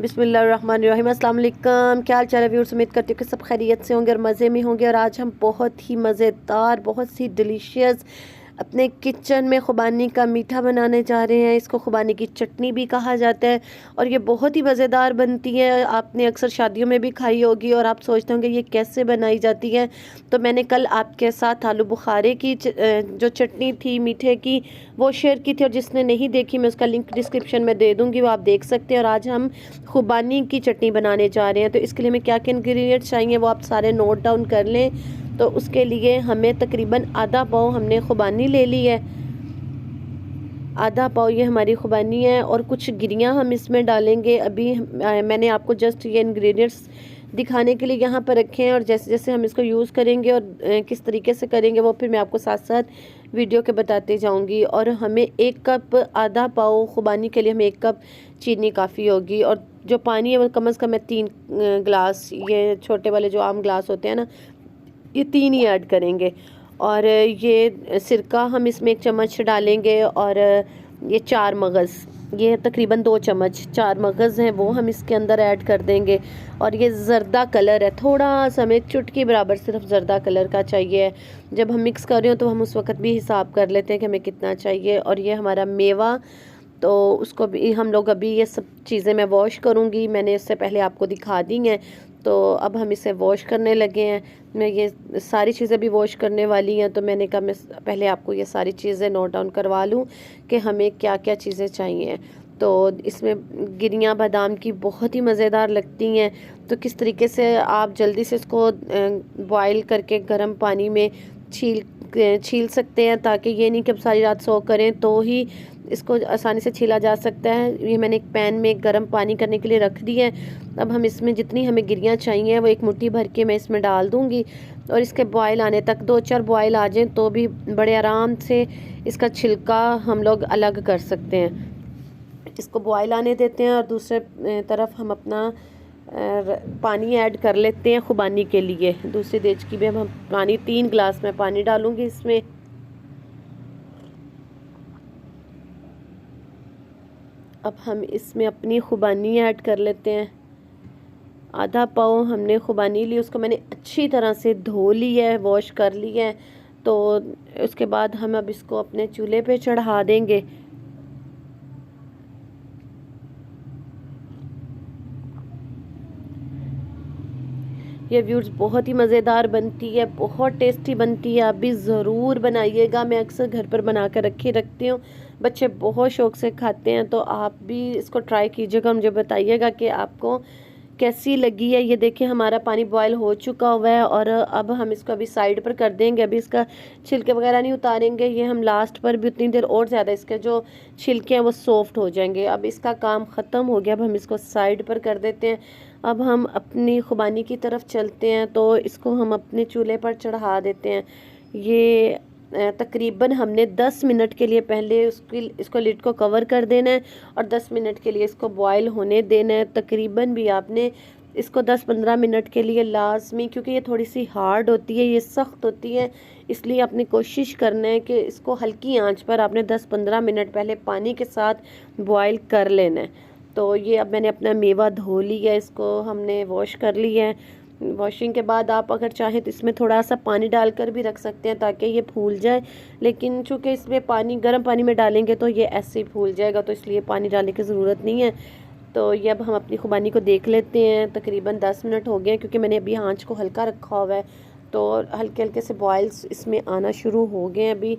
बिस्मिल्लाहिर्रहमानिर्रहीम। अस्सलाम वालेकुम। क्या हाल चाल है व्यूअर्स? उम्मीद करती हूँ कि सब खैरियत से होंगे और मज़े में होंगे। और आज हम बहुत ही मज़ेदार, बहुत सी डिलीशियस अपने किचन में खुबानी का मीठा बनाने जा रहे हैं। इसको खुबानी की चटनी भी कहा जाता है और ये बहुत ही मज़ेदार बनती है। आपने अक्सर शादियों में भी खाई होगी और आप सोचते होंगे ये कैसे बनाई जाती है। तो मैंने कल आपके साथ आलू बुखारे की जो चटनी थी मीठे की, वो शेयर की थी। और जिसने नहीं देखी, मैं उसका लिंक डिस्क्रिप्शन में दे दूँगी, वो आप देख सकते हैं। और आज हम खुबानी की चटनी बनाने जा रहे हैं। तो इसके लिए हमें क्या क्या इंग्रेडिएंट्स चाहिए वो आप सारे नोट डाउन कर लें। तो उसके लिए हमें तकरीबन आधा पाव हमने खुबानी ले ली है। आधा पाव ये हमारी खुबानी है और कुछ गिरियाँ हम इसमें डालेंगे। अभी मैंने आपको जस्ट ये इंग्रेडिएंट्स दिखाने के लिए यहाँ पर रखे हैं और जैसे जैसे हम इसको यूज़ करेंगे और किस तरीके से करेंगे वो फिर मैं आपको साथ साथ वीडियो के बताते जाऊँगी। और हमें 1 कप, आधा पाव खुबानी के लिए हमें 1 कप चीनी काफ़ी होगी। और जो पानी है वो कम से कम 3 गिलास, ये छोटे वाले जो आम ग्लास होते हैं ना, ये 3 ही ऐड करेंगे। और ये सिरका हम इसमें 1 चम्मच डालेंगे। और ये 4 मगज़, ये तकरीबन 2 चम्मच 4 मगज़ हैं, वो हम इसके अंदर ऐड कर देंगे। और ये ज़र्दा कलर है, थोड़ा सा हमें चुटकी बराबर सिर्फ ज़र्दा कलर का चाहिए। जब हम मिक्स कर रहे हो तो हम उस वक्त भी हिसाब कर लेते हैं कि हमें कितना चाहिए। और ये हमारा मेवा, तो उसको भी हम लोग अभी ये सब चीज़ें मैं वॉश करूँगी, मैंने इससे पहले आपको दिखा दी हैं। तो अब हम इसे वॉश करने लगे हैं। मैं ये सारी चीज़ें भी वॉश करने वाली हैं, तो मैंने कहा मैं पहले आपको ये सारी चीज़ें नोट डाउन करवा लूँ कि हमें क्या क्या चीज़ें चाहिए। तो इसमें गिरियाँ बादाम की बहुत ही मज़ेदार लगती हैं। तो किस तरीके से आप जल्दी से इसको बॉयल करके गर्म पानी में छील सकते हैं, ताकि ये नहीं कि अब सारी रात सो करें तो ही इसको आसानी से छीला जा सकता है। ये मैंने एक पैन में गर्म पानी करने के लिए रख दी है। अब हम इसमें जितनी हमें गिरियाँ चाहिए वो 1 मुट्ठी भर के मैं इसमें डाल दूँगी। और इसके बॉयल आने तक 2-4 बॉयल आ जाएँ तो भी बड़े आराम से इसका छिलका हम लोग अलग कर सकते हैं। इसको बॉयल आने देते हैं और दूसरे तरफ हम अपना पानी ऐड कर लेते हैं खुबानी के लिए। दूसरी देचकी में हम पानी 3 गिलास में पानी डालूँगी इसमें। अब हम इसमें अपनी खुबानी ऐड कर लेते हैं। आधा पाव हमने खुबानी ली, उसको मैंने अच्छी तरह से धो ली है, वॉश कर ली है। तो उसके बाद हम अब इसको अपने चूल्हे पे चढ़ा देंगे। ये व्यूज़ बहुत ही मज़ेदार बनती है, बहुत टेस्टी बनती है। आप भी ज़रूर बनाइएगा। मैं अक्सर घर पर बना कर रखती हूँ, बच्चे बहुत शौक़ से खाते हैं। तो आप भी इसको ट्राई कीजिएगा, मुझे बताइएगा कि आपको कैसी लगी है। ये देखिए हमारा पानी बॉयल हो चुका हुआ है और अब हम इसको अभी साइड पर कर देंगे। अभी इसका छिलके वगैरह नहीं उतारेंगे, ये हम लास्ट पर भी उतनी देर और ज़्यादा इसके जो छिलके हैं वो सॉफ्ट हो जाएंगे। अब इसका काम ख़त्म हो गया, अब हम इसको साइड पर कर देते हैं। अब हम अपनी खुबानी की तरफ चलते हैं। तो इसको हम अपने चूल्हे पर चढ़ा देते हैं। ये तकरीबन हमने 10 मिनट के लिए पहले इसको लिड को कवर कर देना है और 10 मिनट के लिए इसको बॉयल होने देना है। तकरीबन भी आपने इसको 10-15 मिनट के लिए लाजमी, क्योंकि ये थोड़ी सी हार्ड होती है, ये सख्त होती है, इसलिए आपने कोशिश करना है कि इसको हल्की आंच पर आपने 10-15 मिनट पहले पानी के साथ बॉयल कर लेना है। तो ये अब मैंने अपना मेवा धो लिया है, इसको हमने वॉश कर लिया है। वॉशिंग के बाद आप अगर चाहें तो इसमें थोड़ा सा पानी डालकर भी रख सकते हैं ताकि ये फूल जाए, लेकिन चूँकि इसमें पानी गर्म पानी में डालेंगे तो ये ऐसे ही फूल जाएगा, तो इसलिए पानी डालने की ज़रूरत नहीं है। तो ये अब हम अपनी खुबानी को देख लेते हैं। तकरीबन 10 मिनट हो गए, क्योंकि मैंने अभी आँच को हल्का रखा हुआ है, तो हल्के हल्के से बॉयल्स इसमें आना शुरू हो गए हैं। अभी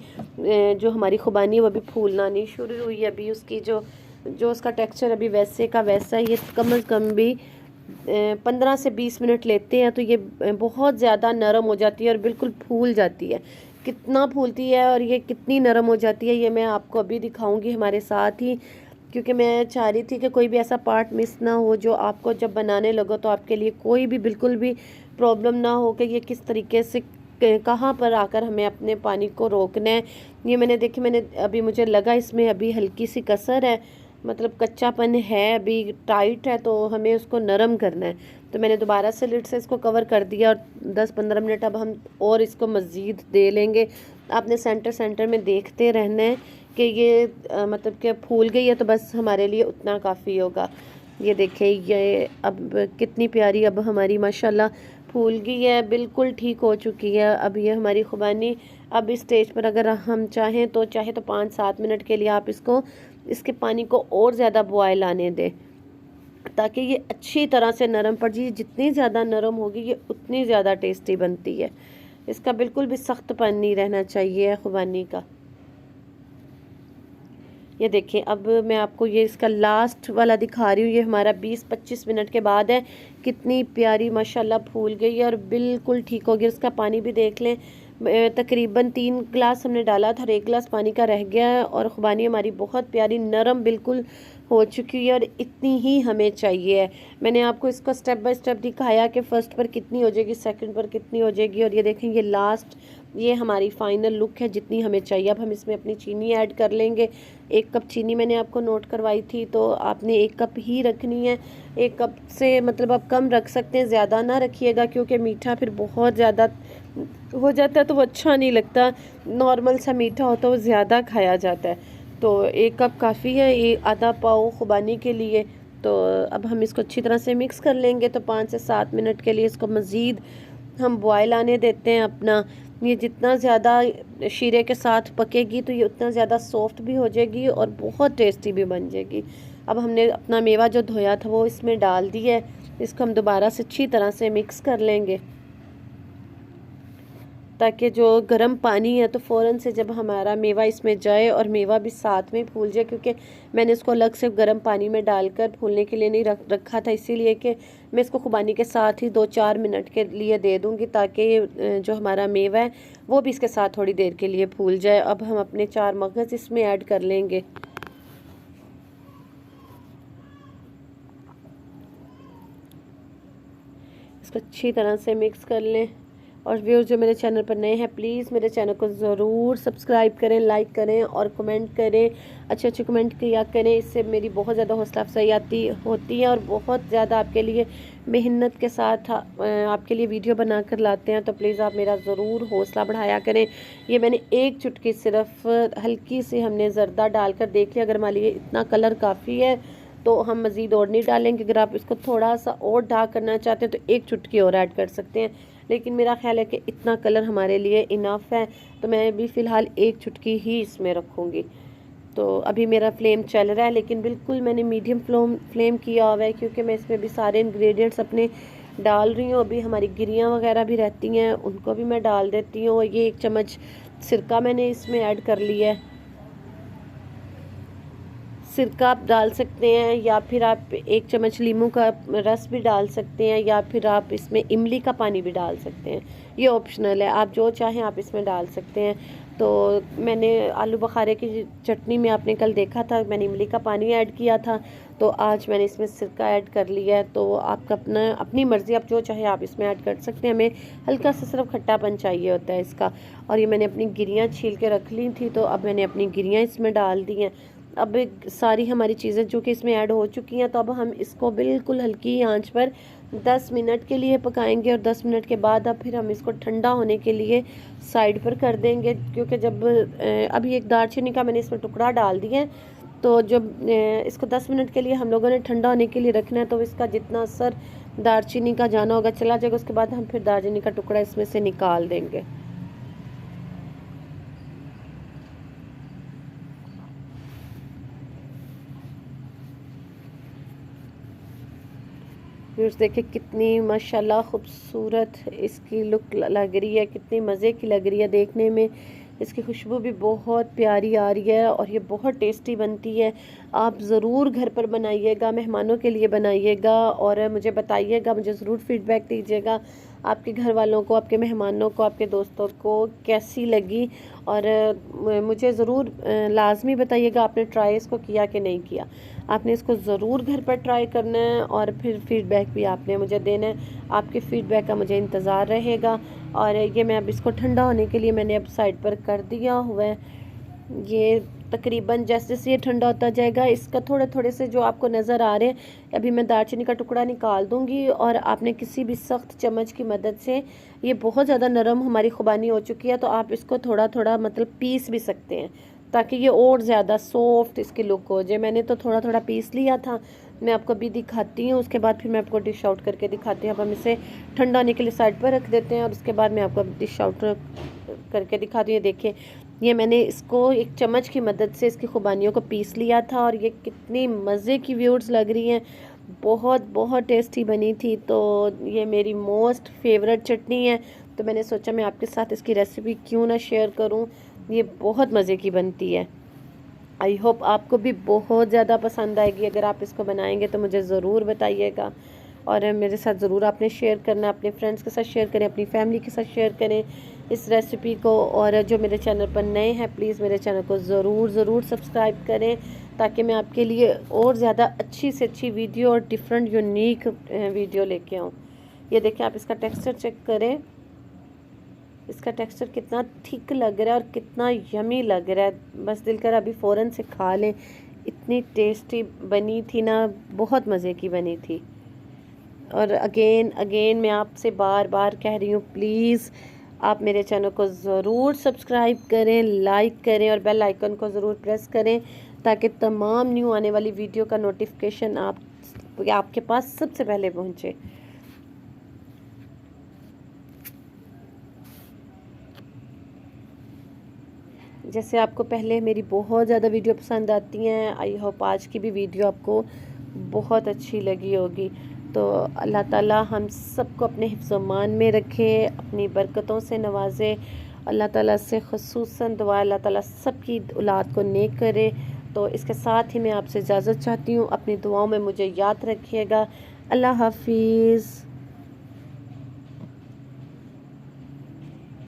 जो हमारी खुबानी है वो अभी फूलना नहीं शुरू हुई है। अभी उसकी जो उसका टेक्सचर अभी वैसे का वैसा, ये कम से कम भी 15 से 20 मिनट लेते हैं। तो ये बहुत ज़्यादा नरम हो जाती है और बिल्कुल फूल जाती है। कितना फूलती है और ये कितनी नरम हो जाती है ये मैं आपको अभी दिखाऊंगी हमारे साथ ही, क्योंकि मैं चाह रही थी कि कोई भी ऐसा पार्ट मिस ना हो जो आपको जब बनाने लगो तो आपके लिए कोई भी बिल्कुल भी प्रॉब्लम ना हो कि ये किस तरीके से कहाँ पर आकर हमें अपने पानी को रोकना है। ये मैंने अभी मुझे लगा इसमें अभी हल्की सी कसर है, मतलब कच्चापन है, अभी टाइट है, तो हमें उसको नरम करना है। तो मैंने दोबारा से लिड से इसको कवर कर दिया और 10-15 मिनट अब हम और इसको मज़ीद दे लेंगे। आपने सेंटर में देखते रहना है कि ये मतलब कि फूल गई है, तो बस हमारे लिए उतना काफ़ी होगा। ये देखें, ये अब कितनी प्यारी अब हमारी माशाल्लाह फूल गई है, बिल्कुल ठीक हो चुकी है। अब ये हमारी खुबानी अब इस स्टेज पर अगर हम चाहें तो 5-7 मिनट के लिए आप इसके पानी को और ज़्यादा बॉयल आने दें, ताकि ये अच्छी तरह से नरम पड़ जाए। जितनी ज़्यादा नरम होगी ये उतनी ज़्यादा टेस्टी बनती है। इसका बिल्कुल भी सख्तपन नहीं रहना चाहिए खुबानी का। ये देखिए, अब मैं आपको ये इसका लास्ट वाला दिखा रही हूँ। ये हमारा 20-25 मिनट के बाद है। कितनी प्यारी माशाल्लाह फूल गई है और बिल्कुल ठीक हो गया। इसका पानी भी देख लें, तकरीबन 3 गिलास हमने डाला था और 1 गिलास पानी का रह गया है। और खुबानी हमारी बहुत प्यारी नरम बिल्कुल हो चुकी है और इतनी ही हमें चाहिए है। मैंने आपको इसको स्टेप बाय स्टेप दिखाया कि फ़र्स्ट पर कितनी हो जाएगी, सेकंड पर कितनी हो जाएगी। और ये देखें, ये लास्ट, ये हमारी फ़ाइनल लुक है जितनी हमें चाहिए। अब हम इसमें अपनी चीनी ऐड कर लेंगे। 1 कप चीनी मैंने आपको नोट करवाई थी, तो आपने 1 कप ही रखनी है। 1 कप से मतलब आप कम रख सकते हैं, ज़्यादा ना रखिएगा, क्योंकि मीठा फिर बहुत ज़्यादा हो जाता है तो वो अच्छा नहीं लगता। नॉर्मल सा मीठा होता है वो ज़्यादा खाया जाता है। तो 1 कप काफ़ी है, ये आधा पाव खुबानी के लिए। तो अब हम इसको अच्छी तरह से मिक्स कर लेंगे। तो 5 से 7 मिनट के लिए इसको मज़ीद हम बॉयल आने देते हैं अपना। ये जितना ज़्यादा शीरे के साथ पकेगी तो ये उतना ज़्यादा सॉफ्ट भी हो जाएगी और बहुत टेस्टी भी बन जाएगी। अब हमने अपना मेवा जो धोया था वो इसमें डाल दिया है। इसको हम दोबारा से अच्छी तरह से मिक्स कर लेंगे, ताकि जो गर्म पानी है तो फ़ौरन से जब हमारा मेवा इसमें जाए और मेवा भी साथ में फूल जाए, क्योंकि मैंने इसको अलग से गर्म पानी में डालकर फूलने के लिए नहीं रखा था, इसीलिए कि मैं इसको खुबानी के साथ ही 2-4 मिनट के लिए दे दूँगी, ताकि जो हमारा मेवा है वो भी इसके साथ थोड़ी देर के लिए फूल जाए। अब हम अपने 4 मगज़ इसमें ऐड कर लेंगे। इसको अच्छी तरह से मिक्स कर लें। और व्यूअर्स जो मेरे चैनल पर नए हैं, प्लीज़ मेरे चैनल को ज़रूर सब्सक्राइब करें, लाइक करें और कमेंट करें। अच्छे कमेंट किया करें, इससे मेरी बहुत ज़्यादा हौसला अफजाई होती है और बहुत ज़्यादा आपके लिए मेहनत के साथ आपके लिए वीडियो बना कर लाते हैं। तो प्लीज़ आप मेरा ज़रूर हौसला बढ़ाया करें। ये मैंने 1 चुटकी सिर्फ हल्की सी हमने ज़र्दा डालकर देख लिया। अगर मान लीजिए इतना कलर काफ़ी है तो हम मज़ीद और नहीं डालेंगे। अगर आप इसको थोड़ा सा और डार्क करना चाहते हैं तो 1 चुटकी और ऐड कर सकते हैं, लेकिन मेरा ख्याल है कि इतना कलर हमारे लिए इनफ है। तो मैं भी फ़िलहाल 1 चुटकी ही इसमें रखूँगी। तो अभी मेरा फ्लेम चल रहा है, लेकिन बिल्कुल मैंने मीडियम फ्लेम किया हुआ है, क्योंकि मैं इसमें भी सारे इंग्रेडिएंट्स अपने डाल रही हूँ। अभी हमारी गिरियाँ वगैरह भी रहती हैं, उनको भी मैं डाल देती हूँ। ये 1 चम्मच सिरका मैंने इसमें ऐड कर लिया है। सिरका आप डाल सकते हैं, या फिर आप 1 चम्मच नींबू का रस भी डाल सकते हैं, या फिर आप इसमें इमली का पानी भी डाल सकते हैं। ये ऑप्शनल है, आप जो चाहें आप इसमें डाल सकते हैं। तो मैंने आलू बुखारे की चटनी में आपने कल देखा था मैंने इमली का पानी ऐड किया था, तो आज मैंने इसमें सिरका ऐड कर लिया है। तो आपका अपनी मर्ज़ी, आप जो चाहे आप इसमें ऐड कर सकते हैं। हमें हल्का सा सिर्फ खट्टापन चाहिए होता है इसका। और ये मैंने अपनी गिरियाँ छील के रख ली थी, तो अब मैंने अपनी गिरियाँ इसमें डाल दी हैं। अब सारी हमारी चीज़ें जो कि इसमें ऐड हो चुकी हैं, तो अब हम इसको बिल्कुल हल्की आंच पर 10 मिनट के लिए पकाएंगे। और 10 मिनट के बाद अब फिर हम इसको ठंडा होने के लिए साइड पर कर देंगे, क्योंकि जब अभी एक दालचीनी का मैंने इसमें टुकड़ा डाल दिया है। तो जब इसको 10 मिनट के लिए हम लोगों ने ठंडा होने के लिए रखना है, तो इसका जितना असर दालचीनी का जाना होगा चला जाएगा। उसके बाद हम फिर दालचीनी का टुकड़ा इसमें से निकाल देंगे। व्यूअर्स देखिए, कितनी माशाल्लाह खूबसूरत इसकी लुक लग रही है, कितनी मज़े की लग रही है देखने में। इसकी खुशबू भी बहुत प्यारी आ रही है और ये बहुत टेस्टी बनती है। आप ज़रूर घर पर बनाइएगा, मेहमानों के लिए बनाइएगा और मुझे बताइएगा, मुझे ज़रूर फीडबैक दीजिएगा आपके घर वालों को, आपके मेहमानों को, आपके दोस्तों को कैसी लगी। और मुझे ज़रूर लाजमी बताइएगा आपने ट्राई इसको किया कि नहीं किया। आपने इसको ज़रूर घर पर ट्राई करना है और फिर फीडबैक भी आपने मुझे देना है। आपके फीडबैक का मुझे इंतज़ार रहेगा। और ये मैं अब इसको ठंडा होने के लिए मैंने अब साइड पर कर दिया हुआ है। ये तकरीबन जैसे जैसे ये ठंडा होता जाएगा, इसका थोड़े थोड़े से जो आपको नज़र आ रहे हैं, अभी मैं दालचीनी का टुकड़ा निकाल दूंगी और आपने किसी भी सख्त चम्मच की मदद से, ये बहुत ज़्यादा नरम हमारी खुबानी हो चुकी है, तो आप इसको थोड़ा थोड़ा मतलब पीस भी सकते हैं, ताकि ये और ज़्यादा सॉफ्ट इसकी लुक हो जाए। मैंने तो थोड़ा थोड़ा पीस लिया था, मैं आपको अभी दिखाती हूँ, उसके बाद फिर मैं आपको डिश आउट करके दिखाती हूँ। अब हम इसे ठंडा होने के लिए साइड पर रख देते हैं और उसके बाद मैं आपको डिश आउट करके दिखाती हूँ। देखिए, ये मैंने इसको एक चम्मच की मदद से इसकी खुबानियों को पीस लिया था और ये कितनी मज़े की व्यूअर्स लग रही हैं, बहुत बहुत टेस्टी बनी थी। तो ये मेरी मोस्ट फेवरेट चटनी है, तो मैंने सोचा मैं आपके साथ इसकी रेसिपी क्यों ना शेयर करूं। ये बहुत मज़े की बनती है। आई होप आपको भी बहुत ज़्यादा पसंद आएगी। अगर आप इसको बनाएंगे तो मुझे ज़रूर बताइएगा और मेरे साथ ज़रूर आपने शेयर करना, अपने फ्रेंड्स के साथ शेयर करें, अपनी फैमिली के साथ शेयर करें इस रेसिपी को। और जो मेरे चैनल पर नए हैं, प्लीज़ मेरे चैनल को ज़रूर सब्सक्राइब करें, ताकि मैं आपके लिए और ज़्यादा अच्छी से अच्छी वीडियो और डिफरेंट यूनिक वीडियो लेके आऊँ। ये देखें, आप इसका टेक्सचर चेक करें, इसका टेक्सचर कितना थिक लग रहा है और कितना यमी लग रहा है। बस दिल कर अभी फ़ौरन से खा लें, इतनी टेस्टी बनी थी ना, बहुत मज़े की बनी थी। और अगेन मैं आपसे बार बार कह रही हूँ, प्लीज़ आप मेरे चैनल को ज़रूर सब्सक्राइब करें, लाइक करें और बेल आइकन को ज़रूर प्रेस करें, ताकि तमाम न्यू आने वाली वीडियो का नोटिफिकेशन आपके पास सबसे पहले पहुँचे। जैसे आपको पहले मेरी बहुत ज़्यादा वीडियो पसंद आती हैं, आई होप आज की भी वीडियो आपको बहुत अच्छी लगी होगी। तो अल्लाह ताला हम सबको अपने हिफ्ज़-ओ-मान में रखे, अपनी बरकतों से नवाजे। अल्लाह ताला से ख़ुसूसन दुआ, अल्लाह ताला सबकी औलाद को नेक करे। तो इसके साथ ही मैं आपसे इजाज़त चाहती हूँ। अपनी दुआओं में मुझे याद रखिएगा। अल्लाह हाफिज़।